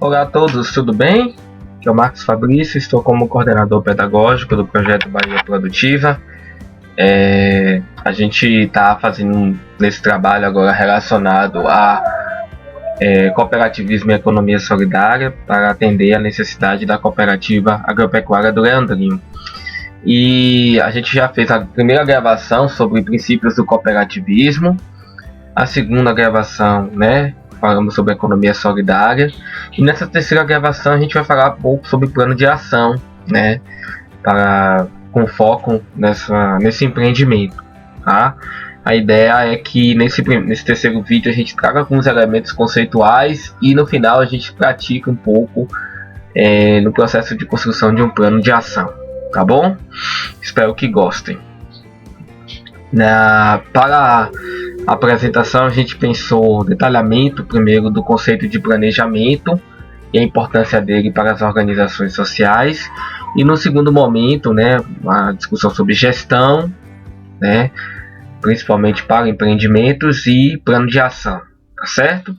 Olá a todos, tudo bem? Aqui é o Marcos Fabrício, estou como coordenador pedagógico do projeto Bahia Produtiva. A gente está fazendo nesse trabalho agora relacionado a cooperativismo e economia solidária para atender a necessidade da cooperativa agropecuária do Leandrinho. E a gente já fez a primeira gravação sobre princípios do cooperativismo, a segunda gravação, falamos sobre economia solidária, e nessa terceira gravação a gente vai falar um pouco sobre plano de ação, com foco nesse empreendimento, tá? A ideia é que nesse terceiro vídeo a gente traga alguns elementos conceituais e no final a gente pratica um pouco no processo de construção de um plano de ação, tá bom? Espero que gostem. Para a apresentação a gente pensou detalhamento primeiro do conceito de planejamento e a importância dele para as organizações sociais, e no segundo momento a discussão sobre gestão, principalmente para empreendimentos e plano de ação, tá certo?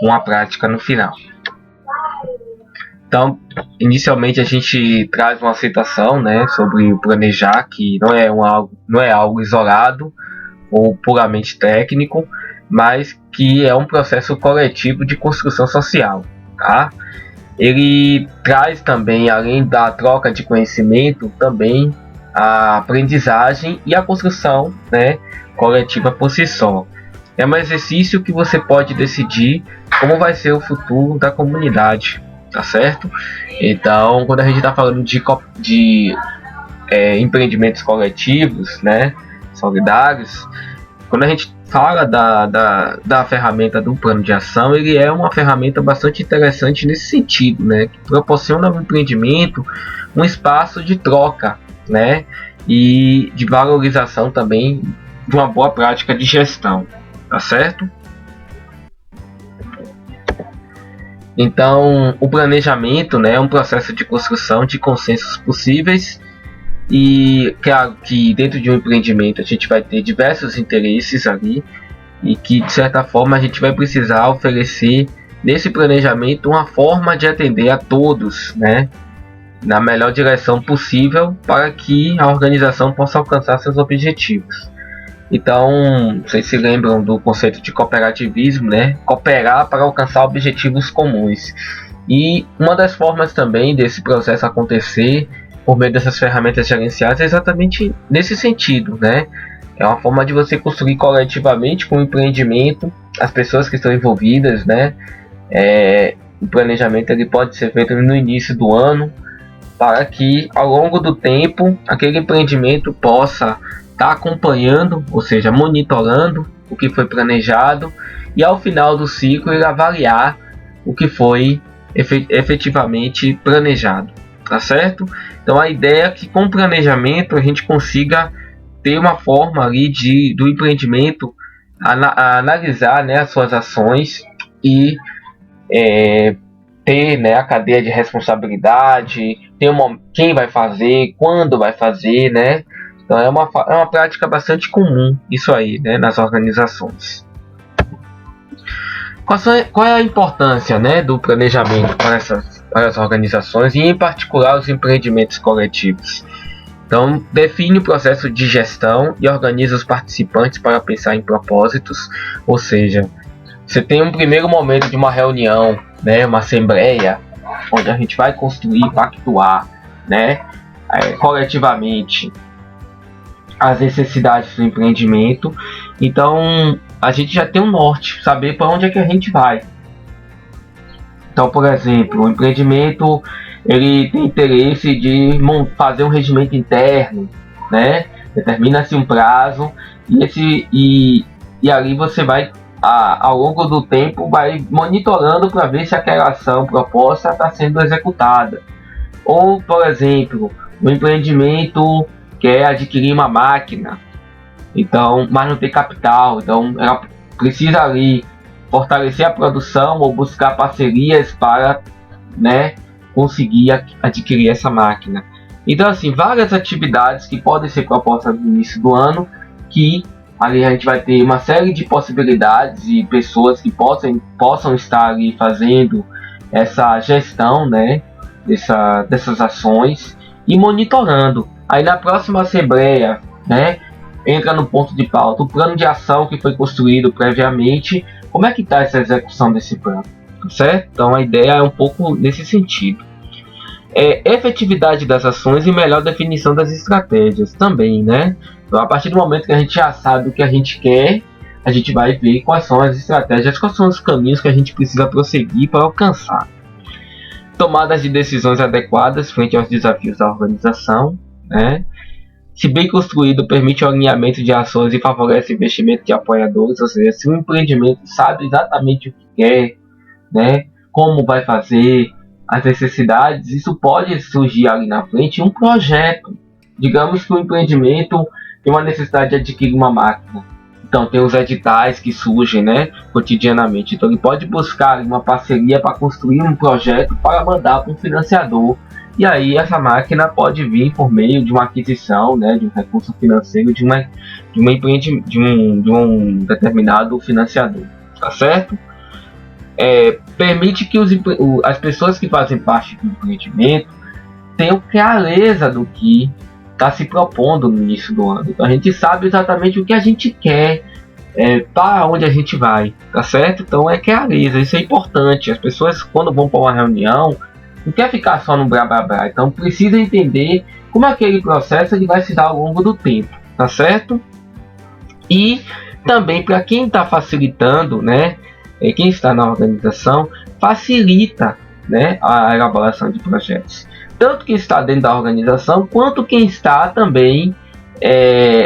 Uma prática no final. Então, inicialmente a gente traz uma citação sobre o planejar, que não é algo isolado ou puramente técnico, mas que é um processo coletivo de construção social, tá? Ele traz também, além da troca de conhecimento, também a aprendizagem e a construção coletiva por si só. É um exercício que você pode decidir como vai ser o futuro da comunidade, tá certo? Então, quando a gente está falando de empreendimentos coletivos, solidários, quando a gente fala da ferramenta do plano de ação, ele é uma ferramenta bastante interessante nesse sentido, que proporciona ao empreendimento um espaço de troca, e de valorização também de uma boa prática de gestão, tá certo? Então, o planejamento é um processo de construção de consensos possíveis, e claro que dentro de um empreendimento a gente vai ter diversos interesses ali, e que de certa forma a gente vai precisar oferecer nesse planejamento uma forma de atender a todos, na melhor direção possível para que a organização possa alcançar seus objetivos. Então, vocês se lembram do conceito de cooperativismo, cooperar para alcançar objetivos comuns. E uma das formas também desse processo acontecer por meio dessas ferramentas gerenciais é exatamente nesse sentido, É uma forma de você construir coletivamente com o empreendimento, as pessoas que estão envolvidas, O planejamento ele pode ser feito no início do ano, para que ao longo do tempo aquele empreendimento possa estar acompanhando, ou seja, monitorando o que foi planejado, e ao final do ciclo ele avaliar o que foi efetivamente planejado, tá certo? Então a ideia é que com o planejamento a gente consiga ter uma forma ali do empreendimento analisar as suas ações e ter a cadeia de responsabilidade, ter quem vai fazer, quando vai fazer, Então é uma prática bastante comum isso aí, nas organizações. Qual é a importância do planejamento para as organizações e em particular os empreendimentos coletivos? Então, define o processo de gestão e organiza os participantes para pensar em propósitos, ou seja, você tem um primeiro momento de uma reunião, uma assembleia, onde a gente vai construir, pactuar, coletivamente as necessidades do empreendimento. Então, a gente já tem um norte, saber para onde é que a gente vai. Então, por exemplo, o empreendimento ele tem interesse de fazer um regimento interno, Determina-se um prazo e ali você vai ao longo do tempo vai monitorando para ver se aquela ação proposta está sendo executada. Ou, por exemplo, o empreendimento quer adquirir uma máquina, mas não tem capital, então ela precisa ali fortalecer a produção ou buscar parcerias para conseguir adquirir essa máquina. Então, assim, várias atividades que podem ser propostas no início do ano, que ali a gente vai ter uma série de possibilidades e pessoas que possam estar ali fazendo essa gestão, né, dessas ações e monitorando. Aí na próxima assembleia, né, entra no ponto de pauta o plano de ação que foi construído previamente, como é que está essa execução desse plano, certo? Então a ideia é um pouco nesse sentido. Efetividade das ações e melhor definição das estratégias também, né? Então, a partir do momento que a gente já sabe o que a gente quer, a gente vai ver quais são as estratégias, quais são os caminhos que a gente precisa prosseguir para alcançar. Tomadas de decisões adequadas frente aos desafios da organização, né? Se bem construído, permite o alinhamento de ações e favorece o investimento de apoiadores, ou seja, se o empreendimento sabe exatamente o que quer, né? Como vai fazer, as necessidades, isso pode surgir ali na frente um projeto. Digamos que o empreendimento tem uma necessidade de adquirir uma máquina. Então tem os editais que surgem, né, cotidianamente. Então ele pode buscar uma parceria para construir um projeto para mandar para um financiador. E aí essa máquina pode vir por meio de uma aquisição, né, de um recurso financeiro de um determinado financiador, tá certo? Permite que as pessoas que fazem parte do empreendimento tenham clareza do que está se propondo no início do ano. Então a gente sabe exatamente o que a gente quer, para onde a gente vai, tá certo? Então é clareza, isso é importante. As pessoas, quando vão para uma reunião, não quer ficar só no blá blá blá. Então precisa entender como aquele processo ele vai se dar ao longo do tempo, tá certo? E também para quem está facilitando, né? Quem está na organização facilita, né, a elaboração de projetos. Tanto quem está dentro da organização, quanto quem está também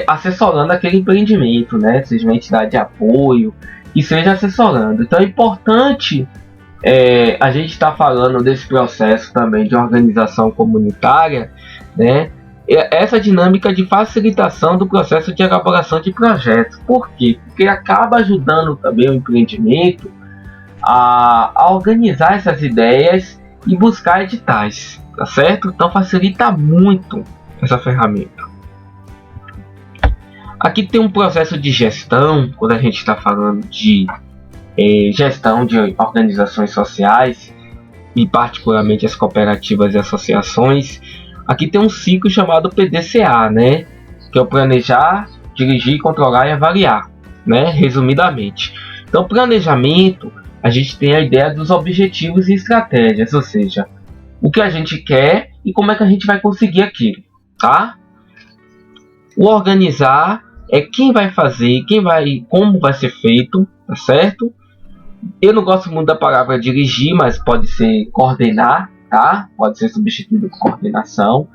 assessorando aquele empreendimento, né, seja uma entidade de apoio, que seja assessorando. Então é importante a gente estar falando desse processo também de organização comunitária, né, essa dinâmica de facilitação do processo de elaboração de projetos. Por quê? Porque acaba ajudando também o empreendimento a organizar essas ideias e buscar editais, tá certo? Então facilita muito essa ferramenta. Aqui tem um processo de gestão, quando a gente está falando de gestão de organizações sociais, e particularmente as cooperativas e associações. Aqui tem um ciclo chamado PDCA, né? Que é o planejar, dirigir, controlar e avaliar, né? Resumidamente. Então, planejamento, a gente tem a ideia dos objetivos e estratégias, ou seja, o que a gente quer e como é que a gente vai conseguir aquilo, tá? O organizar é quem vai fazer, como vai ser feito, tá certo? Eu não gosto muito da palavra dirigir, mas pode ser coordenar, tá? Pode ser substituído por coordenação.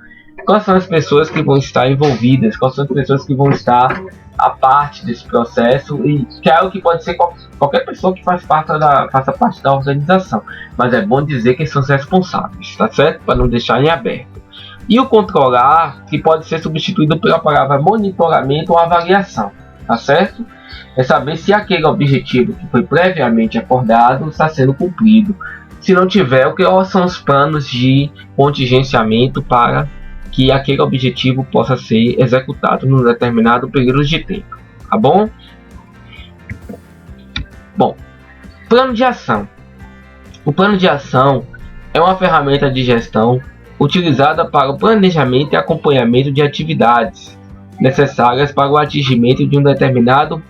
Quais são as pessoas que vão estar envolvidas? Quais são as pessoas que vão estar a parte desse processo? E que é algo que pode ser qualquer pessoa que faça parte da organização. Mas é bom dizer quem são os responsáveis, tá certo? Para não deixar em aberto. E o controlar, que pode ser substituído pela palavra monitoramento ou avaliação, tá certo? É saber se aquele objetivo que foi previamente acordado está sendo cumprido. Se não tiver, quais são os planos de contingenciamento para que aquele objetivo possa ser executado num determinado período de tempo, tá bom? Bom, plano de ação. O plano de ação é uma ferramenta de gestão utilizada para o planejamento e acompanhamento de atividades necessárias para o atingimento de um determinado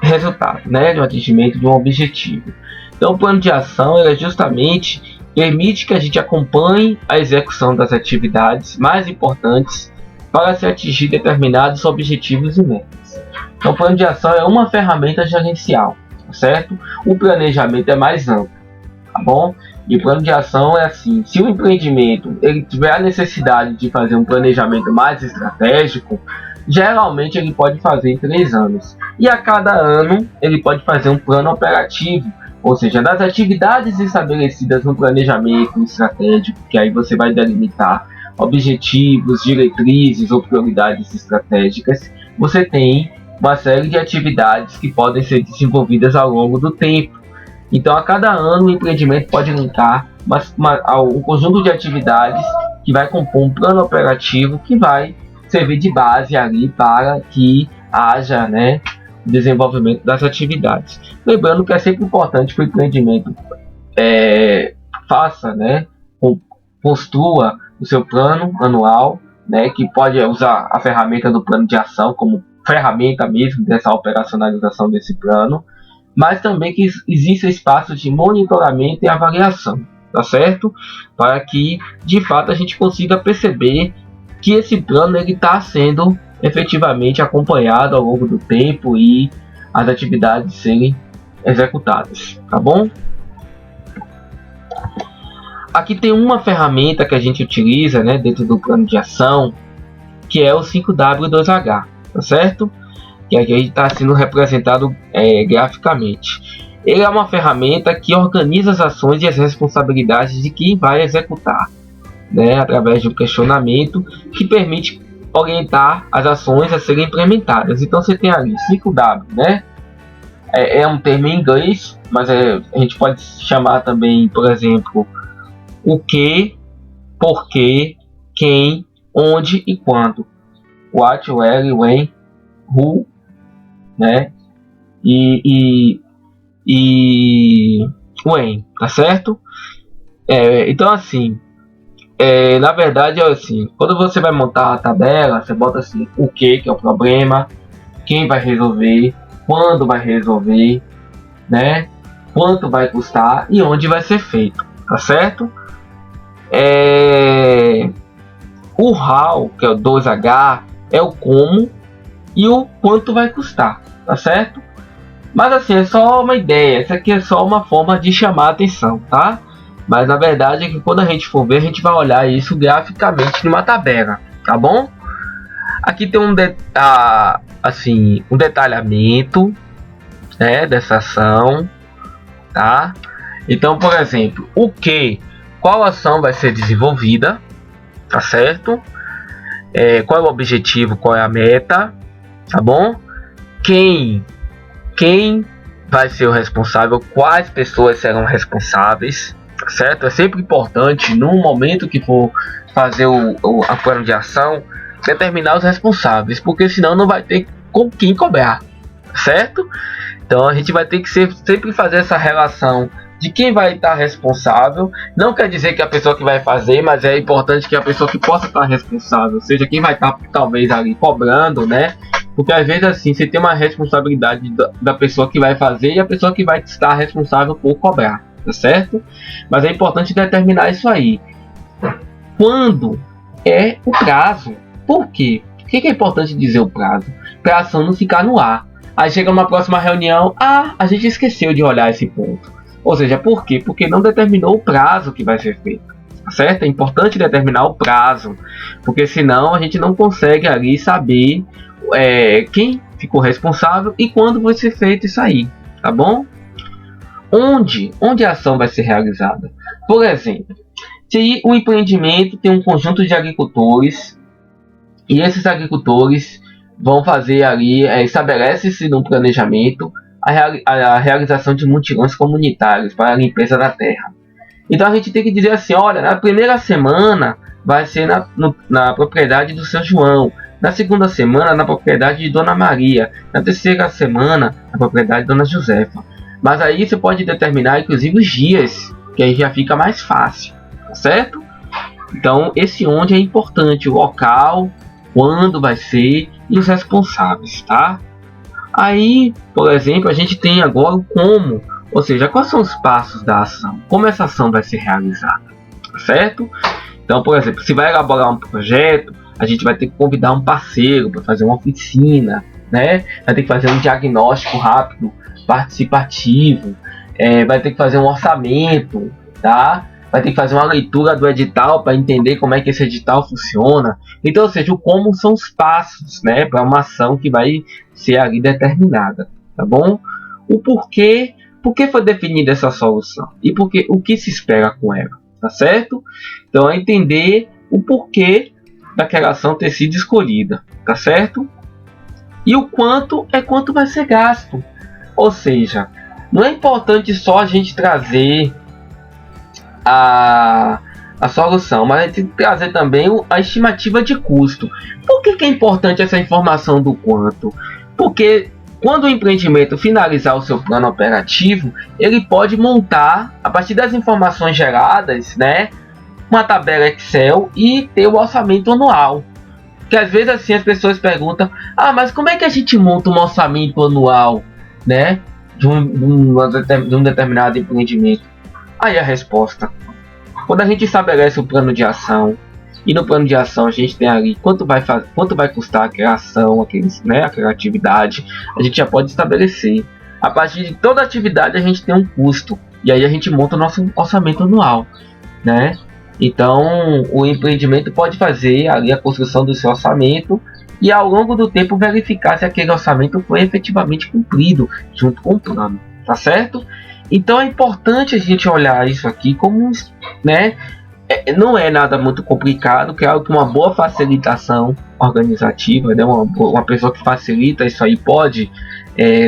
resultado, né? De um atingimento de um objetivo. Então, o plano de ação justamente permite que a gente acompanhe a execução das atividades mais importantes para se atingir determinados objetivos e metas. Então, o plano de ação é uma ferramenta gerencial, certo? O planejamento é mais amplo, tá bom? E o plano de ação é assim: se o empreendimento ele tiver a necessidade de fazer um planejamento mais estratégico, geralmente ele pode fazer em 3 anos. E a cada ano ele pode fazer um plano operativo, ou seja, das atividades estabelecidas no planejamento estratégico, que aí você vai delimitar objetivos, diretrizes ou prioridades estratégicas. Você tem uma série de atividades que podem ser desenvolvidas ao longo do tempo. Então, a cada ano, o empreendimento pode linkar um conjunto de atividades que vai compor um plano operativo que vai servir de base ali para que haja, né, o desenvolvimento das atividades. Lembrando que é sempre importante que o empreendimento faça, né, construa o seu plano anual, né, que pode usar a ferramenta do plano de ação como ferramenta mesmo dessa operacionalização desse plano, mas também que exista espaço de monitoramento e avaliação, tá certo? Para que de fato a gente consiga perceber que esse plano ele está sendo efetivamente acompanhado ao longo do tempo e as atividades serem executadas, tá bom? Aqui tem uma ferramenta que a gente utiliza, né, dentro do plano de ação, que é o 5W2H, tá certo? Que aqui está sendo representado graficamente. Ele é uma ferramenta que organiza as ações e as responsabilidades de quem vai executar, né, através de um questionamento que permite orientar as ações a serem implementadas. Então você tem ali 5W, né? É um termo em inglês, mas a gente pode chamar também, por exemplo, o que, porquê, quem, onde e quando. What, where, when, who, né? E when, tá certo? Então assim, na verdade é assim, quando você vai montar a tabela, você bota assim, o que é o problema, quem vai resolver, quando vai resolver, né? Quanto vai custar e onde vai ser feito, tá certo? O how, que é o 2H, é o como e o quanto vai custar, tá certo? Mas assim, é só uma ideia, isso aqui é só uma forma de chamar a atenção, tá? Mas na verdade é que quando a gente for ver, a gente vai olhar isso graficamente numa tabela, tá bom? Aqui tem um detalhamento, né, dessa ação, tá? Então, por exemplo, qual ação vai ser desenvolvida, tá certo? Qual é o objetivo, qual é a meta, tá bom? Quem vai ser o responsável, quais pessoas serão responsáveis, tá certo? É sempre importante, no momento que for fazer a plano de ação, determinar os responsáveis, porque senão não vai ter com quem cobrar, certo? Então a gente vai ter que sempre fazer essa relação de quem vai estar responsável. Não quer dizer que a pessoa que vai fazer, mas é importante que a pessoa que possa estar responsável seja quem vai estar talvez ali cobrando, né? Porque às vezes assim, você tem uma responsabilidade da pessoa que vai fazer e a pessoa que vai estar responsável por cobrar, tá certo? Mas é importante determinar isso aí. Quando é o prazo? Por quê? Por que é importante dizer o prazo? Para a ação não ficar no ar. Aí chega uma próxima reunião, a gente esqueceu de olhar esse ponto. Ou seja, por quê? Porque não determinou o prazo que vai ser feito, certo? É importante determinar o prazo, porque senão a gente não consegue ali saber quem ficou responsável e quando vai ser feito isso aí, tá bom? Onde a ação vai ser realizada? Por exemplo, se o empreendimento tem um conjunto de agricultores e esses agricultores vão fazer ali, estabelece-se no planejamento a realização de mutirões comunitários para a limpeza da terra. Então a gente tem que dizer assim, olha, na primeira semana vai ser na propriedade do seu João, na segunda semana na propriedade de Dona Maria, na terceira semana na propriedade de Dona Josefa. Mas aí você pode determinar inclusive os dias, que aí já fica mais fácil, certo? Então esse onde é importante, o local, quando vai ser e os responsáveis, tá? Aí, por exemplo, a gente tem agora o como, ou seja, quais são os passos da ação, como essa ação vai ser realizada, certo? Então, por exemplo, se vai elaborar um projeto, a gente vai ter que convidar um parceiro para fazer uma oficina, né? Vai ter que fazer um diagnóstico rápido, participativo, vai ter que fazer um orçamento, tá? Vai ter que fazer uma leitura do edital para entender como é que esse edital funciona. Então, ou seja, o como são os passos, né, para uma ação que vai ser ali determinada, tá bom? O porquê, por que foi definida essa solução e o que se espera com ela, tá certo? Então, é entender o porquê daquela ação ter sido escolhida, tá certo? E o quanto vai ser gasto. Ou seja, não é importante só a gente trazer a solução, mas a gente tem que trazer também a estimativa de custo. Por que é importante essa informação do quanto? Porque Quando o empreendimento finalizar o seu plano operativo, ele pode montar, a partir das informações geradas, né, uma tabela Excel e ter o orçamento anual. Que às vezes assim as pessoas perguntam: ah, mas como é que a gente monta um orçamento anual, né, de um determinado empreendimento? Aí a resposta: quando a gente estabelece o plano de ação, e no plano de ação a gente tem ali quanto vai custar aquela ação, aquela atividade, a gente já pode estabelecer. A partir de toda atividade a gente tem um custo, e aí a gente monta o nosso orçamento anual, né? Então, o empreendimento pode fazer ali a construção do seu orçamento e ao longo do tempo verificar se aquele orçamento foi efetivamente cumprido junto com o plano, tá certo? Então é importante a gente olhar isso aqui como, né, não é nada muito complicado, que é algo que uma boa facilitação organizativa, né, uma pessoa que facilita isso aí pode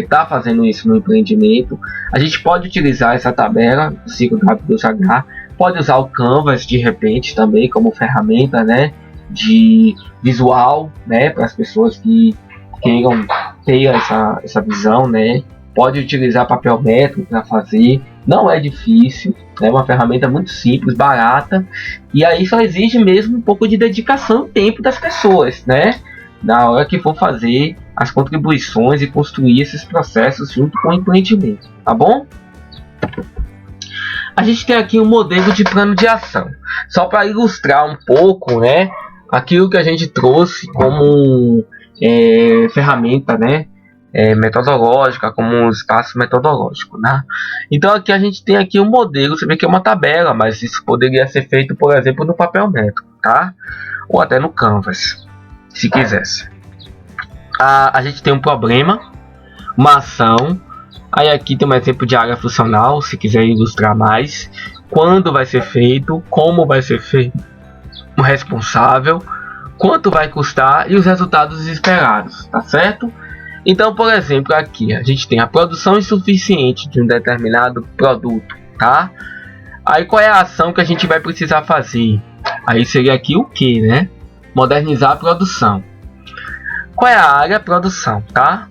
tá fazendo isso no empreendimento. A gente pode utilizar essa tabela do ciclo W2H, pode usar o Canvas de repente também como ferramenta, né, de visual, né, para as pessoas que queiram ter essa visão, né. Pode utilizar papel métrico para fazer, não é difícil, é uma ferramenta muito simples, barata, e aí só exige mesmo um pouco de dedicação e tempo das pessoas, né, na hora que for fazer as contribuições e construir esses processos junto com o empreendimento, tá bom? A gente tem aqui um modelo de plano de ação, só para ilustrar um pouco, né, aquilo que a gente trouxe como ferramenta, né, metodológica, como um espaço metodológico, né? Então aqui a gente tem aqui um modelo, você vê que é uma tabela, mas isso poderia ser feito, por exemplo, no papel métrico, tá? Ou até no Canvas, se quisesse. A gente tem um problema, uma ação, aí aqui tem um exemplo de área funcional, se quiser ilustrar mais, quando vai ser feito, como vai ser feito, o responsável, quanto vai custar e os resultados esperados, tá certo? Então, por exemplo, aqui a gente tem a produção insuficiente de um determinado produto, tá? Aí qual é a ação que a gente vai precisar fazer? Aí seria aqui o que, né? Modernizar a produção. Qual é a área? Produção, tá?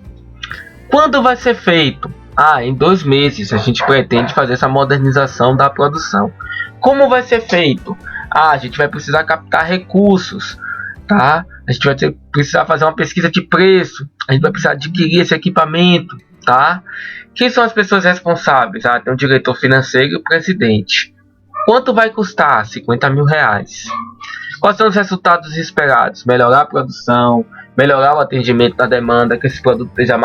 Quando vai ser feito? Ah, em 2 meses a gente pretende fazer essa modernização da produção. Como vai ser feito? Ah, a gente vai precisar captar recursos, tá? A gente vai precisar fazer uma pesquisa de preço, a gente vai precisar adquirir esse equipamento, tá? Quem são as pessoas responsáveis? Ah, tem o diretor financeiro e o presidente. Quanto vai custar? R$50 mil. Quais são os resultados esperados? Melhorar a produção, melhorar o atendimento da demanda, que esse produto esteja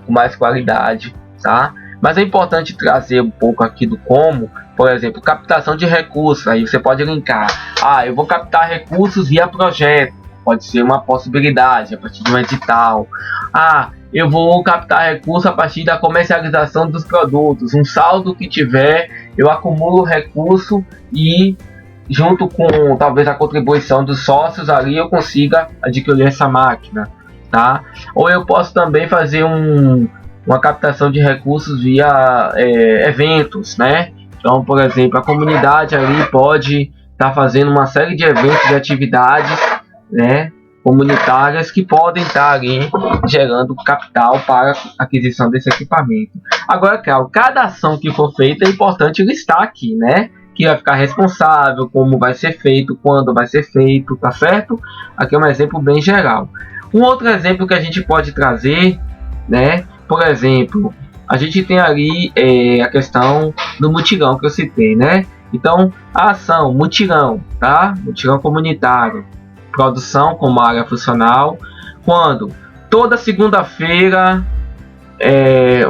com mais qualidade, tá? Mas é importante trazer um pouco aqui do como, por exemplo, captação de recursos. Aí você pode linkar: ah, eu vou captar recursos via projeto. Pode ser uma possibilidade a partir de um edital. Ah, eu vou captar recursos a partir da comercialização dos produtos. Um saldo que tiver, eu acumulo recurso e junto com talvez a contribuição dos sócios ali eu consiga adquirir essa máquina, tá? Ou eu posso também fazer uma captação de recursos via eventos, né? Então, por exemplo, a comunidade ali pode estar fazendo uma série de eventos, de atividades, né, comunitárias que podem estar ali gerando capital para a aquisição desse equipamento. Agora, claro, cada ação que for feita é importante listar aqui, né? Que vai ficar responsável, como vai ser feito, quando vai ser feito, tá certo? Aqui é um exemplo bem geral. Um outro exemplo que a gente pode trazer, né? Por exemplo, a gente tem ali a questão do mutirão que eu citei, né? Então, a ação, mutirão, tá? Mutirão comunitário. Produção como área funcional, quando toda segunda-feira,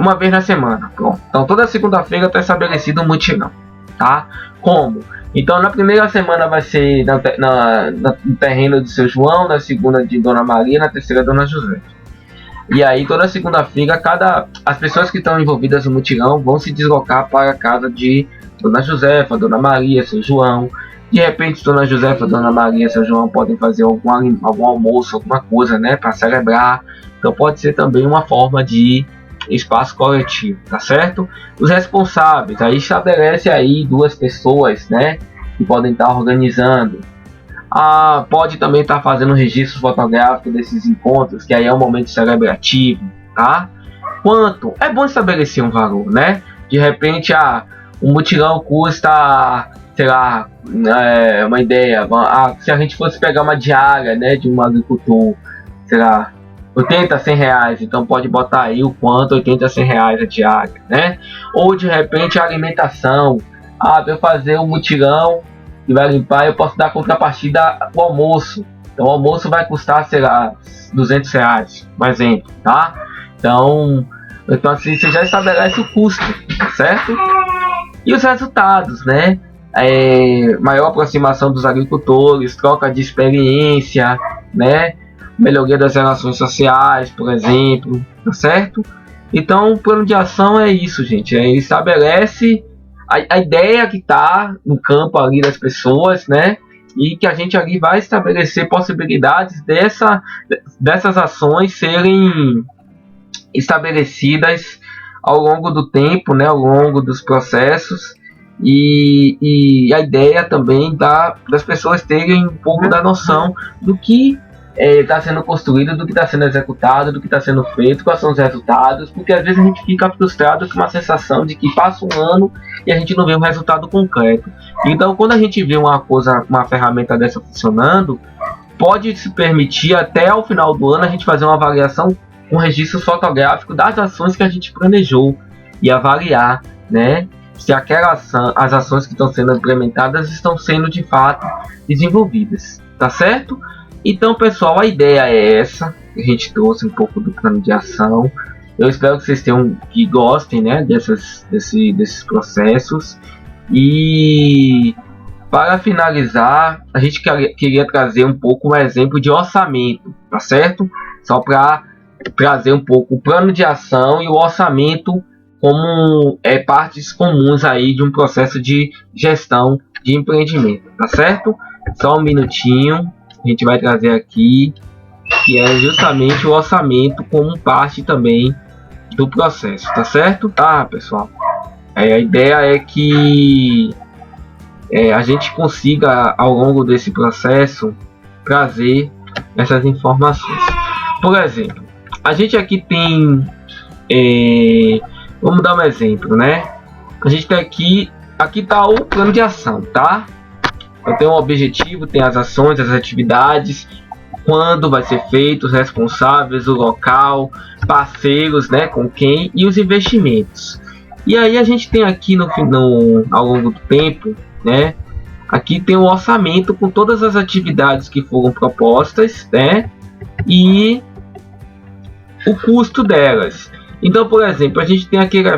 uma vez na semana, pronto. Então toda segunda-feira está estabelecido um mutirão, tá? Como? Então na primeira semana vai ser no terreno de seu João, na segunda de Dona Maria, na terceira Dona José. E aí toda segunda-feira as pessoas que estão envolvidas no mutirão vão se deslocar para a casa de Dona Josefa, Dona Maria, seu João. De repente, Dona Josefa, Dona Maria e São João podem fazer algum almoço, alguma coisa, né, para celebrar. Então pode ser também uma forma de espaço coletivo, tá certo? Os responsáveis, aí estabelece aí 2 pessoas, né, que podem estar organizando. Pode também estar fazendo registro fotográfico desses encontros, que aí é um momento celebrativo, tá? quanto? É bom estabelecer um valor, né? De repente, o mutirão custa, sei lá, uma ideia, se a gente fosse pegar uma diária, né, de um agricultor, sei lá, 80 a 100 reais, então pode botar aí o quanto, 80 a 100 reais a diária, né? Ou de repente a alimentação, para eu fazer um mutirão e vai limpar, eu posso dar contrapartida o almoço. Então o almoço vai custar, sei lá, 200 reais, por exemplo, tá? Então assim, você já estabelece o custo, certo? E os resultados, né? Maior aproximação dos agricultores, troca de experiência, né? Melhoria das relações sociais, por exemplo, tá certo? Então, o plano de ação é isso, gente. Ele estabelece a ideia que está no campo ali das pessoas, né? E que a gente ali vai estabelecer possibilidades dessas ações serem estabelecidas ao longo do tempo, né? Ao longo dos processos. E a ideia também das pessoas terem um pouco da noção do que está sendo construído, do que está sendo executado, do que está sendo feito, quais são os resultados, porque às vezes a gente fica frustrado com uma sensação de que passa um ano e a gente não vê um resultado concreto. Então, quando a gente vê uma ferramenta dessa funcionando, pode se permitir até ao final do ano a gente fazer uma avaliação com registro fotográfico das ações que a gente planejou e avaliar, né, se as ações que estão sendo implementadas estão sendo de fato desenvolvidas, tá certo? Então, pessoal, a ideia é essa. A gente trouxe um pouco do plano de ação. Eu espero que vocês que gostem, né, desses processos. E para finalizar, a gente queria trazer um pouco um exemplo de orçamento, tá certo? Só para trazer um pouco o plano de ação e o orçamento como partes comuns aí de um processo de gestão de empreendimento, tá certo? Só um minutinho. A gente vai trazer aqui, que é justamente o orçamento como parte também do processo, tá certo? Tá, pessoal? A ideia é que a gente consiga, ao longo desse processo, trazer essas informações. Por exemplo, a gente aqui tem... vamos dar um exemplo, né? A gente tem aqui está o plano de ação, tá? Então tem um objetivo, tem as ações, as atividades, quando vai ser feito, os responsáveis, o local, parceiros, né, com quem, e os investimentos. E aí a gente tem aqui ao longo do tempo, né, aqui tem o orçamento com todas as atividades que foram propostas, né, e o custo delas. Então, por exemplo, a gente tem aquele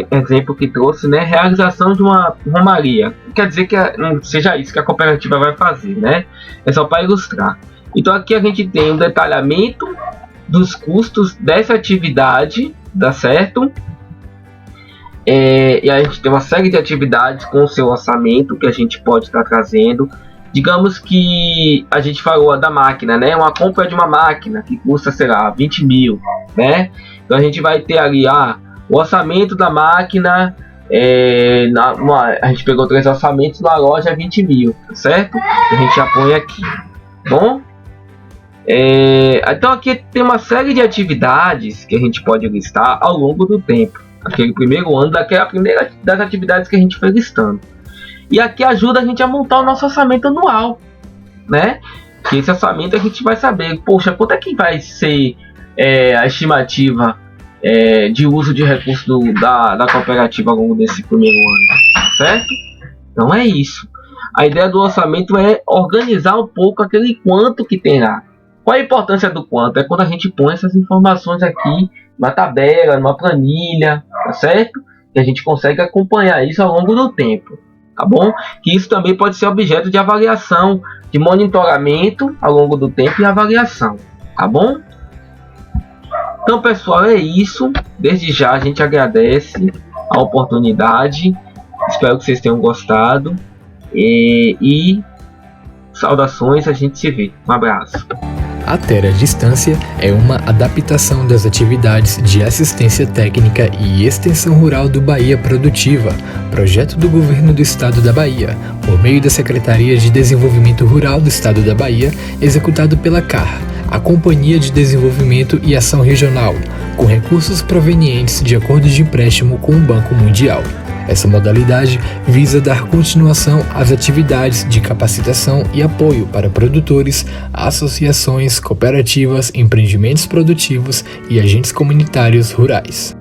exemplo que trouxe, né, realização de uma romaria. Quer dizer que não seja isso que a cooperativa vai fazer, né? É só para ilustrar. Então, aqui a gente tem um detalhamento dos custos dessa atividade, dá certo? E a gente tem uma série de atividades com o seu orçamento que a gente pode estar trazendo. Digamos que a gente falou da máquina, né? Uma compra de uma máquina que custa, sei lá, 20 mil, né? Então a gente vai ter ali o orçamento da máquina, a gente pegou 3 orçamentos, na loja é 20 mil, tá certo? A gente já põe aqui, bom? Então aqui tem uma série de atividades que a gente pode listar ao longo do tempo. Aquele primeiro ano, daquela primeira das atividades que a gente foi listando. E aqui ajuda a gente a montar o nosso orçamento anual, né? Que esse orçamento a gente vai saber, poxa, quanto é que vai ser a estimativa de uso de recursos da cooperativa ao longo desse primeiro ano, certo? Então é isso. A ideia do orçamento é organizar um pouco aquele quanto que tem lá. Qual a importância do quanto? É quando a gente põe essas informações aqui numa tabela, numa planilha, tá certo? E a gente consegue acompanhar isso ao longo do tempo, tá bom? Que isso também pode ser objeto de avaliação, de monitoramento ao longo do tempo e avaliação, tá bom? Então, pessoal, é isso. Desde já a gente agradece a oportunidade. Espero que vocês tenham gostado. E saudações, a gente se vê. Um abraço. A Terra Distância é uma adaptação das atividades de assistência técnica e extensão rural do Bahia Produtiva, projeto do Governo do Estado da Bahia, por meio da Secretaria de Desenvolvimento Rural do Estado da Bahia, executado pela CAR, a Companhia de Desenvolvimento e Ação Regional, com recursos provenientes de acordos de empréstimo com o Banco Mundial. Essa modalidade visa dar continuação às atividades de capacitação e apoio para produtores, associações, cooperativas, empreendimentos produtivos e agentes comunitários rurais.